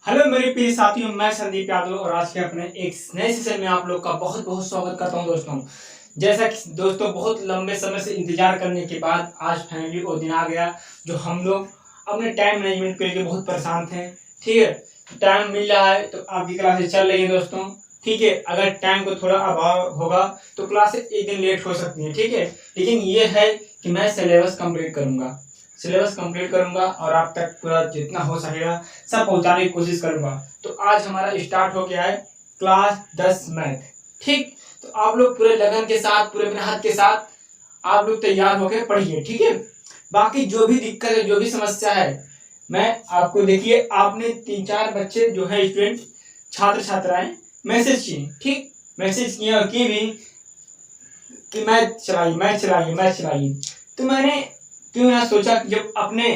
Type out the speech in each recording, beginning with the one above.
Hello मेरे प्रिय साथियों, मैं संदीप यादव और आज के अपने एक नए सेशन में आप लोग का बहुत बहुत स्वागत करता हूं दोस्तों। जैसा कि दोस्तों बहुत लंबे समय से इंतजार करने के बाद आज फाइनली वो दिन आ गया जो हम लोग अपने टाइम मैनेजमेंट को लेकर बहुत परेशान थे। ठीक है, टाइम मिल रहा है तो आपकी क्लासेस चल रही है दोस्तों। ठीक है, अगर टाइम को थोड़ा अभाव होगा तो क्लासेस एक दिन लेट हो सकती है। ठीक है, लेकिन ये है कि मैं सिलेबस कंप्लीट करूंगा और आप तक पूरा जितना हो सकेगा सब पहुंचाने की कोशिश करूंगा। तो आज हमारा स्टार्ट हो गया है क्लास 10 मैथ। ठीक, तो आप लोग पूरे लगन के साथ, पूरे मेहनत के साथ आप लोग तैयार होकर पढ़िए। ठीक है, बाकी जो भी दिक्कत है, जो भी समस्या है, मैं आपको देखिए, आपने 3-4 बच्चे जो है स्टूडेंट, छात्र छात्राएं मैसेज किए। ठीक, मैसेज किया की भी कि मैथ चलाइए। तो मैंने क्यों ना सोचा कि जब अपने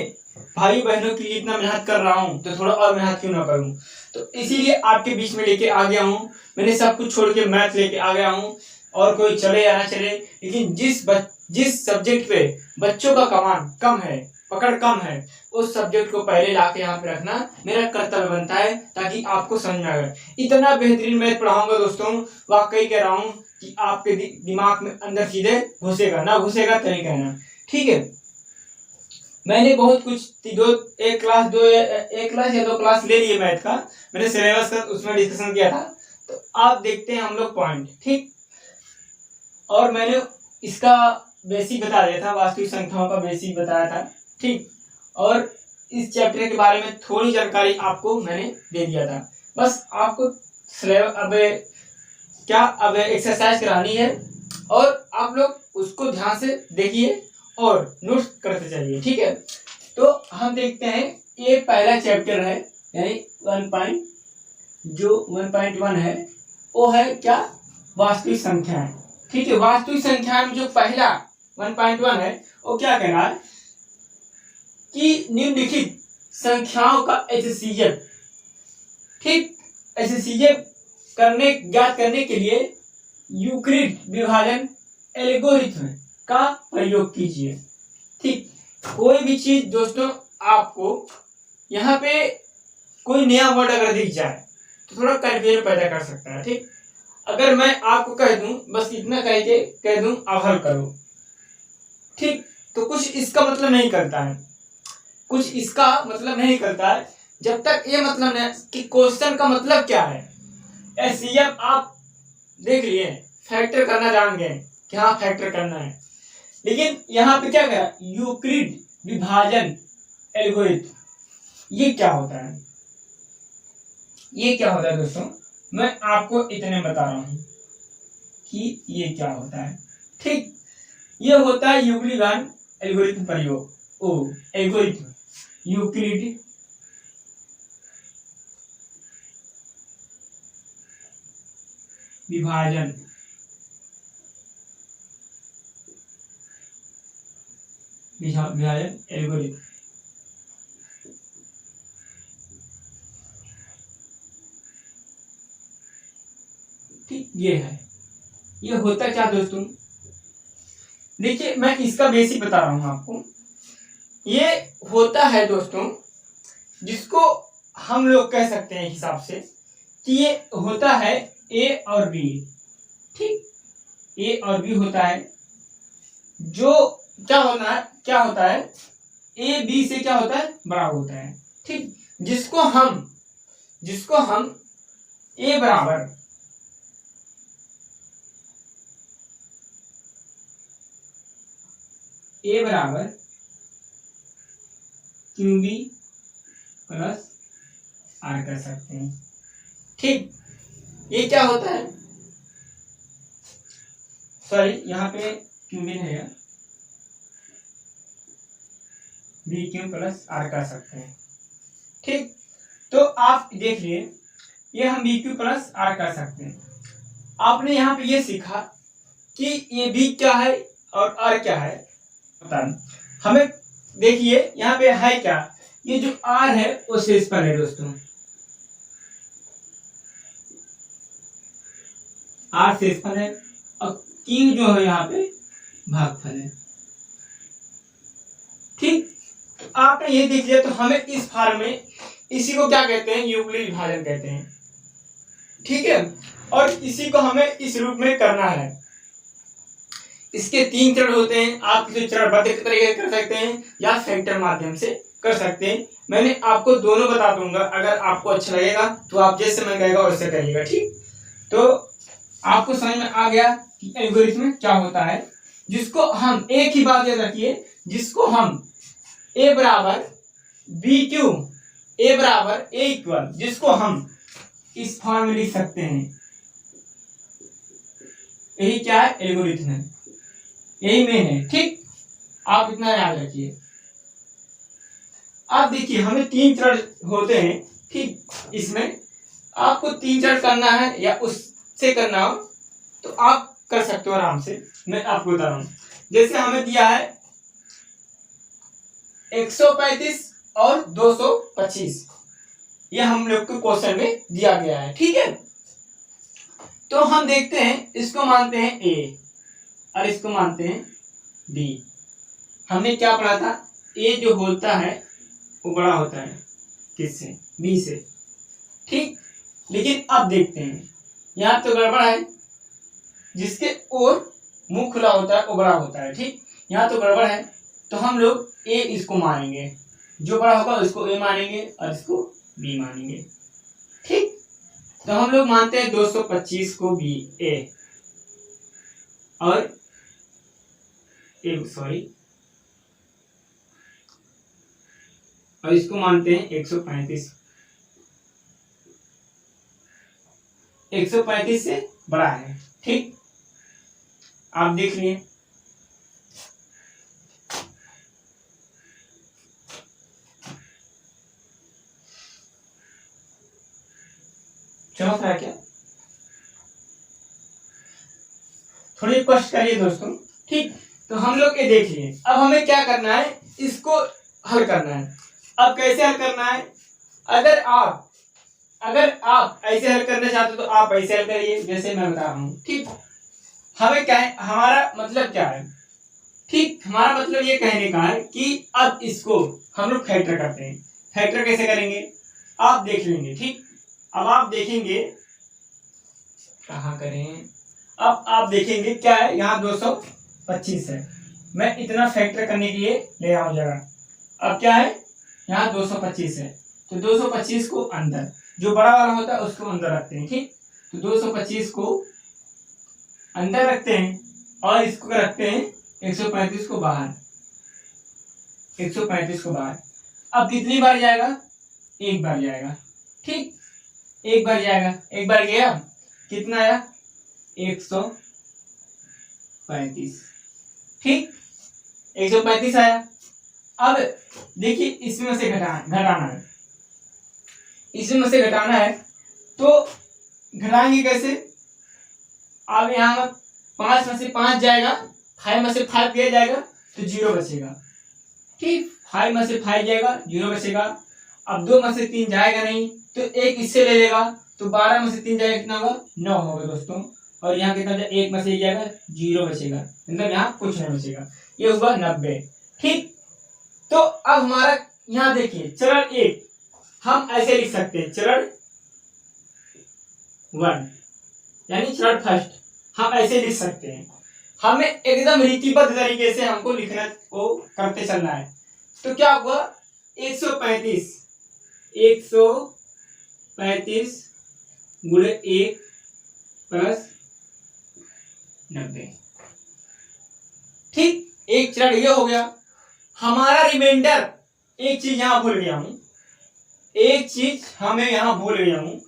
भाई बहनों के लिए इतना मेहनत कर रहा हूँ तो थोड़ा और मेहनत क्यों ना करूँ। तो इसीलिए आपके बीच में लेके आ गया हूँ। मैंने सब कुछ छोड़ के मैथ लेके आ गया हूँ। और कोई चले या ना चले, लेकिन जिस सब्जेक्ट पे बच्चों का कमान कम है, पकड़ कम है, उस सब्जेक्ट को पहले लाके यहाँ पे रखना मेरा कर्तव्य बनता है, ताकि आपको समझ में आए। इतना बेहतरीन मैथ पढ़ाऊंगा दोस्तों, वाकई कह रहा हूँ कि आपके दिमाग में अंदर सीधे घुसेगा, ना घुसेगा तो नहीं कहना। ठीक है, मैंने बहुत कुछ एक क्लास या 2 क्लास ले लिए मैथ का। मैंने सिलेबस का उसमें डिस्कशन किया था। तो आप देखते हैं हम लोग पॉइंट। ठीक, और मैंने इसका बेसिक बता दिया था, वास्तविक संख्याओं का बेसिक बताया था। ठीक, और इस चैप्टर के बारे में थोड़ी जानकारी आपको मैंने दे दिया था। बस आपको अब एक्सरसाइज करानी है और आप लोग उसको ध्यान से देखिए और नोट्स करते चलिए। ठीक है, तो हम देखते हैं ये पहला चैप्टर है, यानी 1.1 है, वो है क्या, वास्तविक संख्याएं। ठीक है, वास्तविक संख्या में जो पहला 1.1 है वो क्या कहना है कि निम्नलिखित संख्याओं का HCF। ठीक, HCF ज्ञात करने के लिए यूक्लिड विभाजन एल्गोरिथ्म का प्रयोग कीजिए। ठीक, कोई भी चीज दोस्तों आपको यहाँ पे कोई नया वर्ड अगर दिख जाए तो थोड़ा कंफ्यूजन पैदा कर सकता है। ठीक, अगर मैं आपको कह दूं, बस इतना कह दूं आप हल करो, ठीक, तो कुछ इसका मतलब नहीं करता है जब तक ये मतलब नहीं कि क्वेश्चन का मतलब क्या है। एचसीएफ आप देख लिए, फैक्टर करना जान गए कि हाँ फैक्टर करना है, लेकिन यहाँ पे क्या कहा, यूक्लिड विभाजन एल्गोरिथ्म, ये क्या होता है दोस्तों, मैं आपको इतने बता रहा हूं कि ये क्या होता है। ठीक, ये होता है यूक्लिड विभाजन एल्गोरिथ्म प्रयोग, एल्गोरिथ्म यूक्लिड विभाजन एल्गोरिथ्म। ठीक, ये होता क्या दोस्तों, देखिए मैं इसका बेसिक बता रहा हूं आपको। ये होता है दोस्तों जिसको हम लोग कह सकते हैं हिसाब से कि ये होता है ए और बी। ठीक, ए और बी होता है, जो क्या होता है ए बी से क्या होता है, बड़ा होता है। ठीक, जिसको हम ए बराबर QB प्लस R कर सकते हैं। ठीक, ये क्या होता है, सॉरी यहाँ पे QB नहीं है, BQ प्लस R कर सकते हैं। ठीक, तो आप देख लिए, ये हम BQ प्लस R कर सकते हैं। आपने यहाँ पे ये सीखा कि ये B क्या है और R क्या है, हमें देखिए यहाँ पे है क्या, ये जो R है वो शेषफल है दोस्तों, R शेषफल है और Q जो है यहाँ पे भागफल है। ठीक, तो आपने ये देख लिया, तो हमें इस फॉर्म में इसी को क्या कहते हैं, यूक्लिड विभाजन कहते हैं। ठीक है, और इसी को हमें इस रूप में करना है। इसके 3 चरण होते हैं। आप इसे चरणबद्ध के तरीके कर सकते हैं या फैक्टर माध्यम से कर सकते हैं। मैंने आपको दोनों बता दूंगा, अगर आपको अच्छा लगेगा तो आप जैसे मैं कहेगा वैसे करिएगा। ठीक, तो आपको समझ में आ गया कि एल्गोरिथम क्या होता है, जिसको हम एक ही बात याद रखिए, जिसको हम a बराबर बी क्यू a बराबर a इक्वल, जिसको हम इस फॉर्म में लिख सकते हैं। यही क्या है, एल्गोरिथम है, यही मेन है। ठीक, आप इतना याद रखिए। आप देखिए हमें 3 चरण होते हैं। ठीक, इसमें आपको 3 चरण करना है या उससे करना हो तो आप कर सकते हो आराम से। मैं आपको बता रहा हूं, जैसे हमें दिया है 135 और 225, यह हम लोग के क्वेश्चन में दिया गया है। ठीक है, तो हम देखते हैं, इसको मानते हैं ए और इसको मानते हैं बी। हमने क्या पढ़ा था, ए जो होता है वो बड़ा होता है किससे, बी से। ठीक, लेकिन अब देखते हैं, यहाँ तो गड़बड़ है, जिसके ओर मुंह खुला होता है वो बड़ा होता है। ठीक, यहाँ तो गड़बड़ है, तो हम लोग ए इसको मानेंगे, जो बड़ा होगा उसको ए मानेंगे और इसको बी मानेंगे। ठीक, तो हम लोग मानते हैं 225 को बी ए और और इसको मानते हैं 135। 135 से बड़ा है। ठीक, आप देख लिए। चमक रहा है क्या, थोड़ी कष्ट करिए दोस्तों। ठीक, तो हम लोग ये देख लिए। अब हमें क्या करना है, इसको हल करना है। अब कैसे हल करना है, अगर आप ऐसे हल करना चाहते हो तो आप ऐसे हल करिए जैसे मैं बता रहा हूँ। ठीक, हमें क्या है, हमारा मतलब क्या है, ठीक, हमारा मतलब ये कहने का है कि अब इसको हम लोग फैक्टर करते हैं। फैक्टर कैसे करेंगे आप देख लेंगे। ठीक, अब आप देखेंगे, कहाँ करें, अब आप देखेंगे क्या है, यहाँ 225 है, मैं इतना फैक्टर करने के लिए ले आऊं जगह। अब क्या है, यहाँ 225 है, तो 225 को अंदर, जो बड़ा वाला होता है उसको अंदर रखते हैं। ठीक, तो 225 को अंदर रखते हैं और इसको रखते हैं 135 को बाहर। 135 को बाहर, अब कितनी बार जाएगा, एक बार जाएगा। ठीक, एक बार जाएगा, एक बार गया, कितना आया, 135। ठीक, 135 आया। अब देखिए इसमें से घटाना है, इसमें से घटाना है, तो घटाएंगे कैसे, अब यहाँ 5 में से 5 जाएगा, 5 में से 5 गया जाएगा तो 0 बचेगा। ठीक, 5 में से 5 जाएगा, 0 बचेगा। अब 2 में से 3 जाएगा नहीं, तो एक इससे ले लेगा, तो 12 में से 3 जाएगा, कितना होगा, 9 होगा दोस्तों। और यहाँ कितना, 1 में से जाएगा, 0 बचेगा, मतलब यहाँ कुछ नहीं बचेगा, ये हुआ 90। ठीक, तो अब हमारा यहाँ देखिए चरण 1 हम ऐसे लिख सकते हैं, चरण 1 यानी चरण फर्स्ट हम ऐसे लिख सकते हैं। हमें एकदम रीतिबद्ध तरीके से हमको लिखना को करते चलना है। तो क्या हुआ, 135 गुणे 1 प्लस 90। ठीक, एक चरण ये हो गया। हमारा रिमाइंडर, एक चीज यहां भूल गया हूं, एक चीज हमें यहां भूल गया हूं,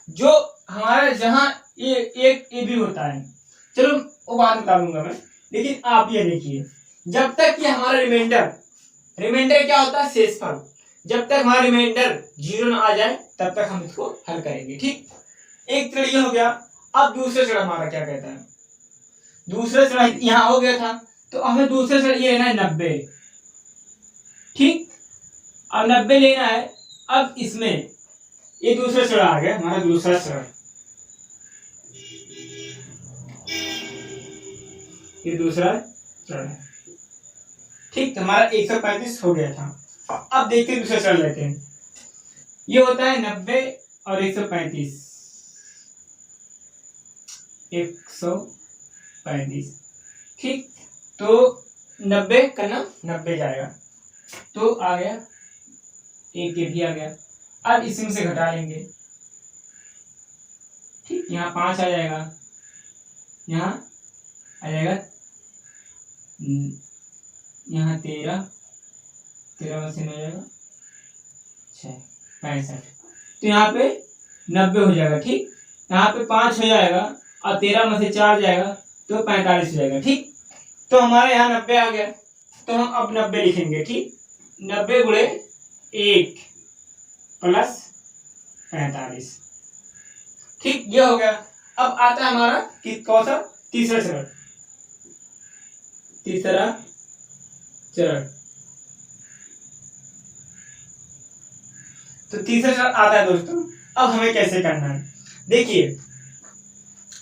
जो हमारा जहां ये एक ए भी होता है, चलो वो बात बता दूंगा मैं, लेकिन आप ये देखिए, जब तक कि हमारा रिमाइंडर क्या होता है, शेषफल, जब तक हमारा रिमाइंडर 0 ना आ जाए तब तक हम इसको हल करेंगे। ठीक, एक चरण ये हो गया। अब दूसरा चरण हमारा क्या कहता है, दूसरा चरण यहां हो गया था, तो हमें दूसरा चरण ये लेना है 90। ठीक, अब 90 लेना है। अब इसमें ये दूसरा चरण आ गया, हमारा दूसरा चरण, ये दूसरा चरण है। ठीक, तो हमारा 135 हो गया था। अब देखते हैं दूसरा चरण लेते हैं। ये होता है 90 और 135, 135, ठीक। तो 90 का ना 90 जाएगा, तो आ गया, एक ये भी आ गया। अब इसमें से घटा लेंगे, ठीक। यहाँ 5 आ जाएगा, यहाँ आ जाएगा, यहाँ 13, 13 में से 9 जाएगा 6, 65। तो यहाँ पे 90 हो जाएगा, ठीक। यहाँ पे 5 हो जाएगा और 13 में से 4 जाएगा तो 45 हो जाएगा, ठीक। तो हमारे यहाँ 90 आ गया, तो हम अब 90 लिखेंगे, ठीक। 90 गुणे 1 प्लस 45, ठीक। ये हो गया। अब आता है हमारा कौन सा, तीसरा चरण, तीसरा चरण। तो तीसरा चरण आता है दोस्तों। अब हमें कैसे करना है, देखिए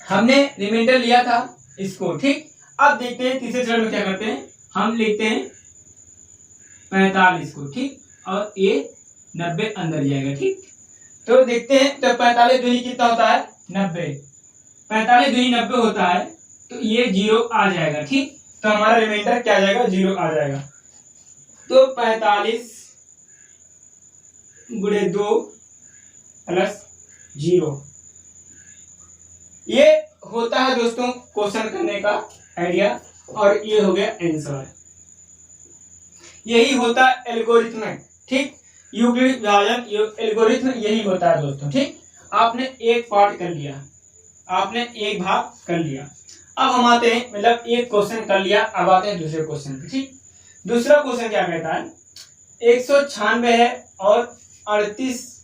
हमने रिमाइंडर लिया था इसको, ठीक। अब देखते हैं तीसरे चरण में क्या करते हैं, हम लिखते हैं 45 को, ठीक, और ये 90 अंदर जाएगा, ठीक। तो देखते हैं, तो 45 दूनी कितना होता है 90, 45 दूनी 90 होता है, तो ये 0 आ जाएगा, ठीक। तो हमारा रिमाइंडर क्या आ जाएगा, 0 आ जाएगा। तो 45 गुणे 2 प्लस 0, ये होता है दोस्तों क्वेश्चन करने का आइडिया, और ये हो गया आंसर। यही होता है एल्गोरिथम, ठीक। यूक्लिड विभाजन एल्गोरिथम यही होता है दोस्तों, ठीक। आपने एक पार्ट कर लिया, आपने एक भाग कर लिया। अब हम आते हैं, मतलब एक क्वेश्चन कर लिया, अब आते हैं दूसरे क्वेश्चन पे, ठीक। दूसरा क्वेश्चन क्या कहता है, 196 है और 38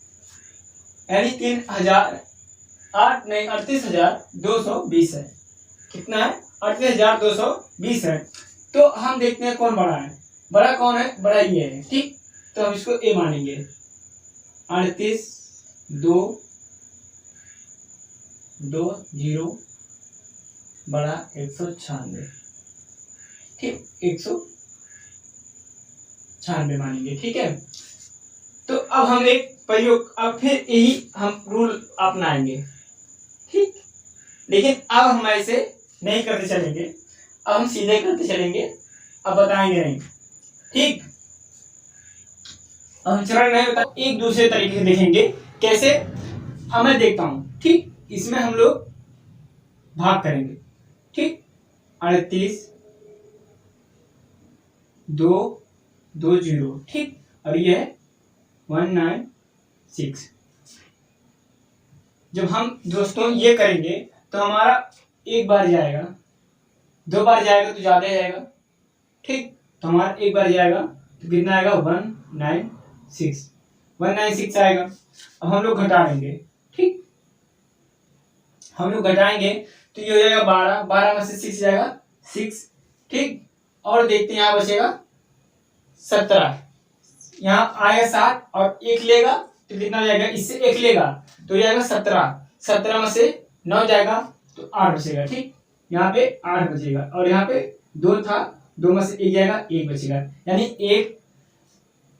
यानी 38,220 है। कितना है, 38,220 है। तो हम देखते हैं कौन बड़ा है, बड़ा कौन है, बड़ा ये है, ठीक। तो हम इसको ए मानेंगे, 38,220 बड़ा 196, ठीक, 196 मानेंगे, ठीक है। तो अब हम एक प्रयोग, अब फिर यही हम रूल अपनाएंगे, ठीक। लेकिन अब हम ऐसे नहीं करते चलेंगे, अब हम सीधे करते चलेंगे, अब बताएंगे नहीं, ठीक। हम चरण नहीं बता, एक दूसरे तरीके से देखेंगे कैसे। अब मैं देखता हूं, ठीक। इसमें हम लोग भाग करेंगे, ठीक। 38,220, ठीक। और ये है 196। जब हम दोस्तों ये करेंगे तो हमारा एक बार जाएगा, दो बार जाएगा तो ज्यादा जाएगा, ठीक। तो हमारा एक बार जाएगा तो कितना आएगा, 196 आएगा। अब हम लोग घटा लेंगे, ठीक। हम लोग घटाएंगे तो ये हो जाएगा 12, 12 में से 6 जाएगा 6, ठीक। और देखते हैं यहाँ बचेगा 17, यहाँ आएगा 7 और 1 लेगा तो कितना जाएगा, इससे 1 लेगा तो जाएगा 17, 17 में से 9 जाएगा तो 8 बचेगा, ठीक। यहाँ पे 8 बचेगा और यहाँ पे 2 था, 2 में से 1 जाएगा, 1 बचेगा, यानी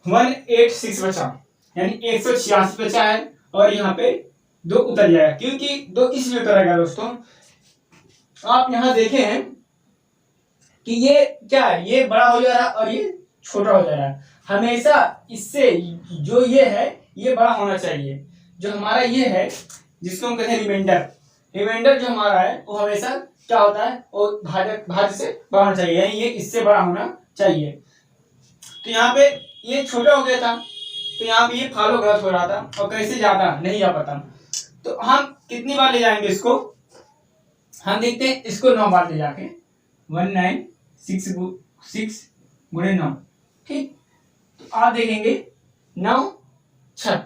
186 बचा, यानी 186 बचा है। और यहाँ पे 2 उतर जाएगा, क्योंकि 2 इसलिए उतरेगा दोस्तों, आप यहाँ देखे हैं कि ये क्या है, ये बड़ा हो जा रहा है और ये छोटा हो जा रहा है। हमेशा इससे जो ये है ये बड़ा होना चाहिए, जो हमारा ये है जिसको हम कहते हैं रिमाइंडर, रिमाइंडर जो हमारा है वो हमेशा क्या होता है, वो भाज्य से बड़ा होना चाहिए, यानी ये इससे बड़ा होना चाहिए। तो यहाँ पे ये छोटा हो गया था, तो यहाँ पे ये फॉलो गलत हो रहा था और कैसे जाता नहीं जा पाता। तो हम कितनी बार ले जाएंगे इसको, हम देखते हैं इसको 9 बार ले जाके, 196 गुणे 9, ठीक। तो आप देखेंगे 9 छक,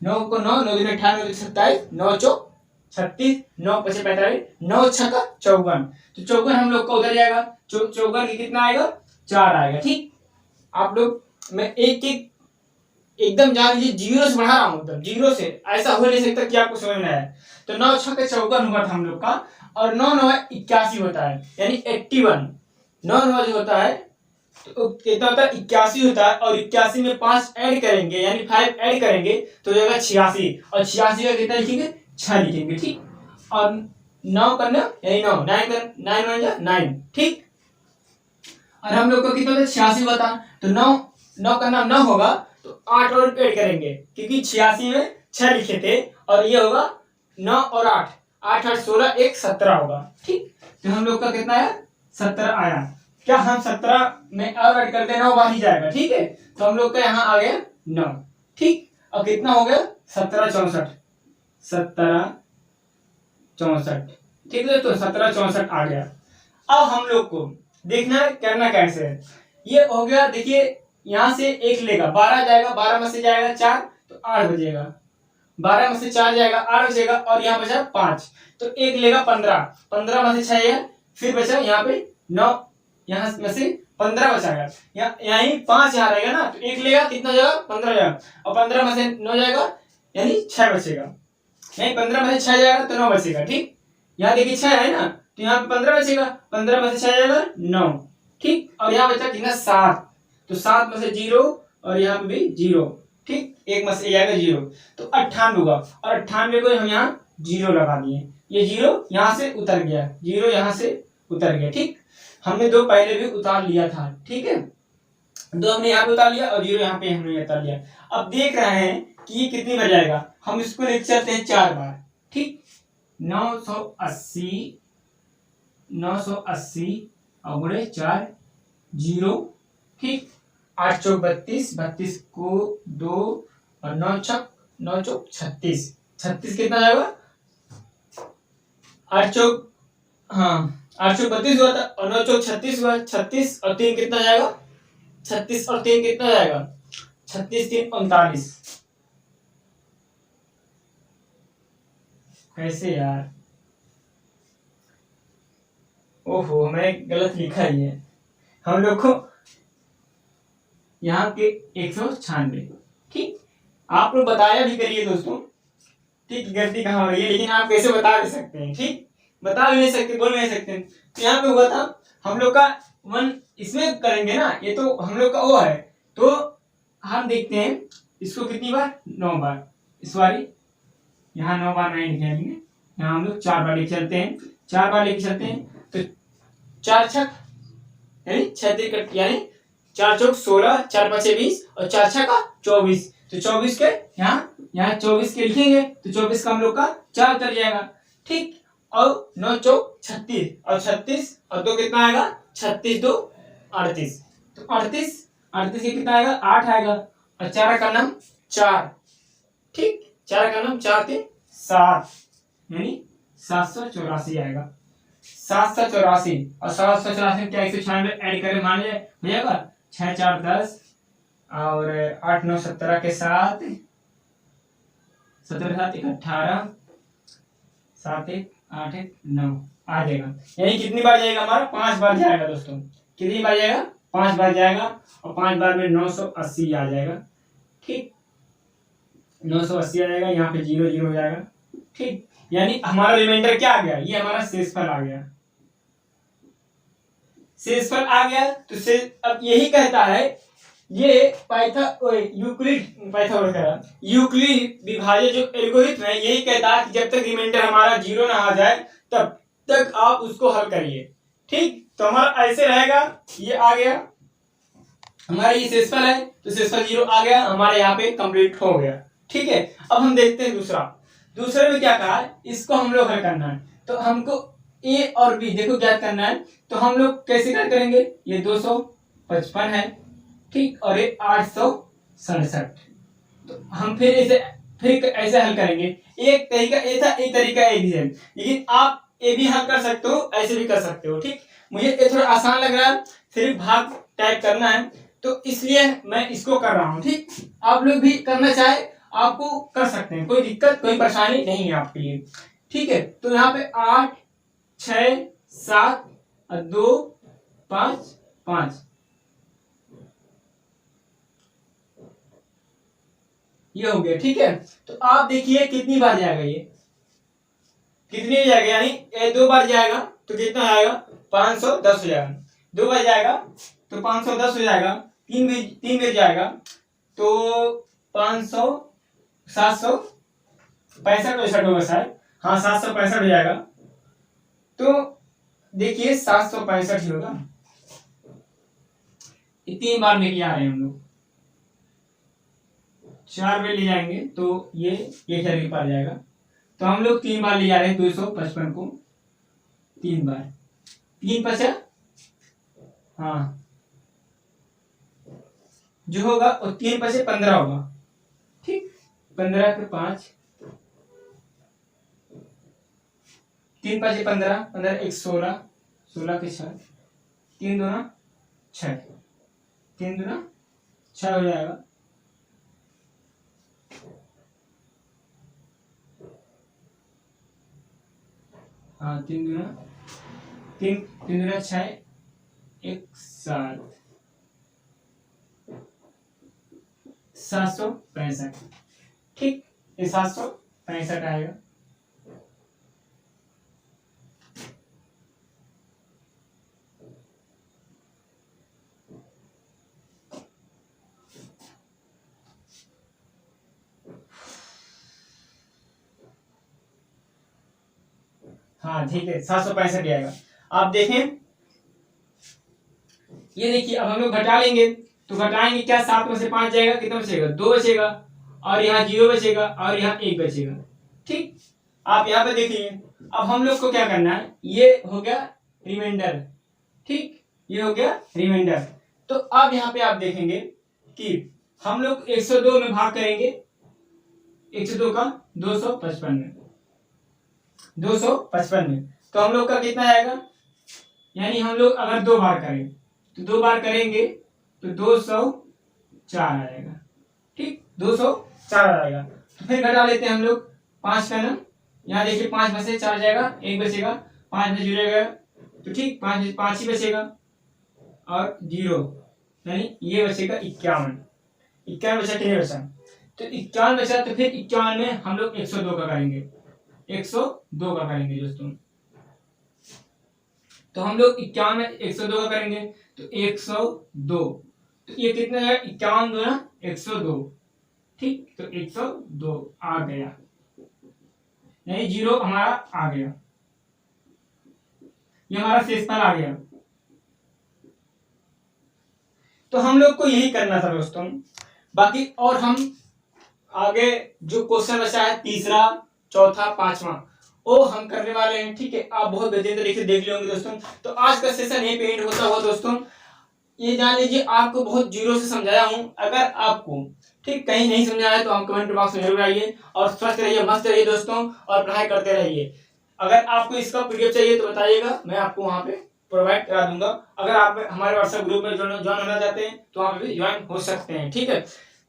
9 को 9, 9 दूनी 18, 9 27, 9 चौक 36, 9 पचे 45, 9 छक्का 54। तो 54 हम लोग का उधर जाएगा, 54 की कितना आएगा, 4 आएगा, ठीक। आप लोग, मैं एक एक एकदम जान लीजिए, जीरो से बढ़ा रहा हूँ, मतलब जीरो से, ऐसा हो नहीं सकता कि आपको समझ में आए। तो 9 छक्का 54 हुआ था हम लोग का, और 9 9 81 होता है, यानी 81। 9 9 जो होता है तो कितना होता है 81 होता है, और 81 में 5 ऐड करेंगे यानी 5 ऐड करेंगे तो हो जाएगा 86, और 86 का कितना लिखेंगे 6 लिखेंगे, ठीक। और 9 करना यानी 9 9 ठीक। और हम लोग को कितना होता है 86 बता, तो 9 का नाम 9 होगा तो 8 और ऐड करेंगे क्योंकि 86 में 6 लिखे थे, और ये होगा 9 और 8, 8 8 16 1 17 होगा, ठीक। तो हम लोग का कितना है 17 आया। क्या हम 17 में और ऐड करते हैं 9 बार ही जाएगा, ठीक है। तो हम लोग का यहाँ आ गया 9, ठीक। और कितना हो गया 17 64, 17 64, ठीक है। तो 17 64 आ गया। अब हम लोग को देखना है करना कैसे है। ये हो गया, देखिए यहाँ से 1 लेगा 12 जाएगा, 12 में से जाएगा 4 तो 8 बचेगा, 12 में से 4 जाएगा 8 बचेगा, और यहाँ बचा 5 तो 1 लेगा 15, 15 में से 6 है, फिर बचा यहाँ पे 9, यहाँ में से 15 बचाएगा, यहीं 5 यहाँ रहेगा ना, तो 1 लेगा कितना जाएगा 15 जाएगा, और 15 में से 9 जाएगा यानी 6 बचेगा, नहीं 15 में से 6 जाएगा तो 9 बचेगा, ठीक। यहाँ देखिए 6 है ना, तो यहाँ पे 15 बचेगा, 15 में से 6 जाएगा 9, ठीक। और यहाँ बचा कितना 7, तो 7 में से 0 और यहाँ पे भी 0, ठीक। 1 में से जाएगा 0 तो 98 होगा, और 98 को हम यहाँ 0 लगा दिए, ये 0 यहाँ से उतर गया, 0 यहाँ से उतर गया, ठीक। हमने 2 पहले भी उतार लिया था, ठीक है, 2 हमने यहाँ पे उतार लिया और 0 यहाँ पे हमने उतार लिया। अब देख रहे हैं कि ये कितनी बार जाएगा, हम इसको लिख चलते हैं 4 बार, ठीक। 980 और गुणे 4 0, ठीक। 8 चौक 32, 32 को 2 और 9 चौक 36, 36 कितना जाएगा 8 चौक, हाँ 8 चौक 32 हुआ था, और 9 चौक 36 हुआ, 36 और 3 कितना जाएगा 36 और 3 कितना जाएगा 36 3 39। कैसे यार, ओहो मैंने गलत लिखा ही है। हम लोग को यहाँ के 196, ठीक। आप लोग बताया भी करिए दोस्तों, ठीक, गलती कहाँ हो रही है, लेकिन आप कैसे बता भी सकते हैं, ठीक, बता भी नहीं सकते, बोल नहीं सकते। तो यहाँ पे हुआ था हम लोग का 1 इसमें करेंगे ना, ये तो हम लोग का वो है, तो हम देखते हैं इसको कितनी बार 9 बार, इस बारी यहाँ 9 बार नहीं लिखेंगे, यहाँ हम लोग 4 बार लेके चलते हैं, 4 बार लेके चलते हैं, तो 4 छक यानी 6 यानी 4 चौक 16, 4 5 20 और 4 छका 24, तो 24 के यहाँ 24 के लिखेंगे तो 24 का हम लोग का 4 उतर जाएगा, ठीक। और 9 चौक 36 और 36 और 2 कितना आएगा 36 2 38, तो 38 के कितना आएगा 8 आएगा, और 4 का नाम 4, ठीक, 4 का नाम 4 3 7 यानी 784 आएगा, 784। और 784 क्या 196 ऐड करें मान लिया हो जाएगा 6 4 10 और 8 9 17 के साथ 17 7 18 7 1 8 1 9 आ जाएगा, यानी कितनी बार जाएगा हमारा 5 बार जाएगा दोस्तों, कितनी बार जाएगा 5 बार जाएगा, और 5 बार में 980 आ जाएगा, ठीक, 980 आ जाएगा, यहाँ पे 0 0 हो जाएगा, ठीक। यानी हमारा रिमाइंडर क्या आ गया, ये हमारा शेषफल आ गया, शेषफल आ गया। तो अब यही कहता है ये यूक्लिड विभाज्य जो एल्गोरिथ्म है यही कहता है कि जब तक रिमाइंडर हमारा 0 ना आ जाए तब तक आप उसको हल करिए, ठीक। तो हमारा ऐसे रहेगा, ये आ गया हमारा, ये शेषफल है तो शेषफल 0 आ गया, हमारे यहाँ पे कंप्लीट हो गया, ठीक है। अब हम देखते हैं दूसरे में क्या कहा है, इसको हम लोग हल करना है, तो हमको ए और बी देखो ज्ञात करना है, तो हम लोग कैसे हल करेंगे, ये 255 है, ठीक, और ये 867, तो हम फिर ऐसे हल करेंगे। एक तरीका ए था, एक तरीका ए भी है, लेकिन आप ए भी हल कर सकते हो, ऐसे भी कर सकते हो, ठीक। मुझे ये थोड़ा आसान लग रहा है, सिर्फ भाग टाइप करना है, तो इसलिए मैं इसको कर रहा हूँ, ठीक। आप लोग भी करना चाहे आपको कर सकते हैं, कोई दिक्कत कोई परेशानी नहीं है आपके लिए, ठीक है। तो यहाँ पे 8 6 7 और 2 5 5 ये हो गया, ठीक है। तो आप देखिए कितनी बार जाएगा, ये कितनी जाएगा, यानी 2 बार जाएगा तो कितना आएगा 510 हो जाएगा, 2 बार जाएगा तो 510 हो जाएगा, तीन में जाएगा तो 500 765 होगा शायद, हाँ 765 हो जाएगा। तो देखिए 765 होगा, ये 3 बार लेके आ रहे हैं हम लोग, 4 बार ले जाएंगे तो ये 1000 के पार जाएगा। तो हम लोग 3 बार ले जा रहे हैं 255 को, 3 बार, 3 5 हाँ जो होगा वो 3 5 15 होगा, ठीक, 15 के 5, 3 5 15, 15 1 16, 16 के 6, 3 2 6, 3 2 6 हो जाएगा। हाँ 3 2 6 1 7, 765, ठीक, ये 765 आएगा। हाँ ठीक है, 765 आएगा। आप देखें, ये देखिए अब हम लोग घटा लेंगे, तो घटाएंगे क्या, 7 में से 5 जाएगा, कितना बचेगा, 2 बचेगा, और यहाँ 0 बचेगा, और यहाँ 1 बचेगा, ठीक। आप यहाँ पे देखिए, अब हम लोग को क्या करना है, ये हो गया रिमाइंडर, ठीक, ये हो गया रिमाइंडर। तो अब यहाँ पे आप देखेंगे कि हम लोग 102 में भाग करेंगे, 102 का 255 में, 255 में, तो हम लोग का कितना आएगा, यानी हम लोग अगर 2 बार करें तो 2 बार करेंगे तो 204 आएगा, ठीक, 204 आएगा। तो फिर घटा लेते हैं हम लोग 5 का ना, यहाँ देखिए 5 में से 4 जाएगा, 1 बचेगा, 5 में जुड़ेगा तो ठीक, 5 ही बचेगा, और 0, यानी ये बचेगा 51 बचा कि नहीं बचा, तो 51 बचा। तो फिर 51 में हम लोग 102 का करेंगे, 102 का करेंगे दोस्तों। तो हम लोग 51 में 102 का करेंगे तो 102, तो ये कितना है, 51 2 102, ठीक, तो 102 आ गया, यानी 0 हमारा आ गया, ये हमारा शेषफल आ गया। तो हम लोग को यही करना था दोस्तों, बाकी और हम आगे जो क्वेश्चन बचा है, तीसरा, चौथा, पांचवा, वो हम करने वाले हैं, ठीक है। आप बहुत बेहतरीन तरीके से देख लेंगे दोस्तों। तो आज का सेशन यहीं पे एंड होता हुआ दोस्तों, ये जान लीजिए आपको बहुत जीरो से समझाया हूं। अगर आपको ठीक कहीं नहीं समझाया तो आप कमेंट बॉक्स में जरूर आइए, और स्वस्थ रहिए, मस्त रहिए दोस्तों, और पढ़ाई करते रहिए। अगर आपको इसका पीडीएफ चाहिए तो बताइएगा, मैं आपको वहां पे प्रोवाइड करा दूंगा। अगर आप हमारे व्हाट्सएप ग्रुप में ज्वाइन होना चाहते हैं तो वहां पे भी ज्वाइन हो सकते हैं, ठीक है।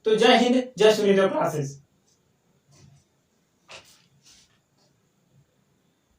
तो जय हिंद, जय सूर्योदय क्लासेस।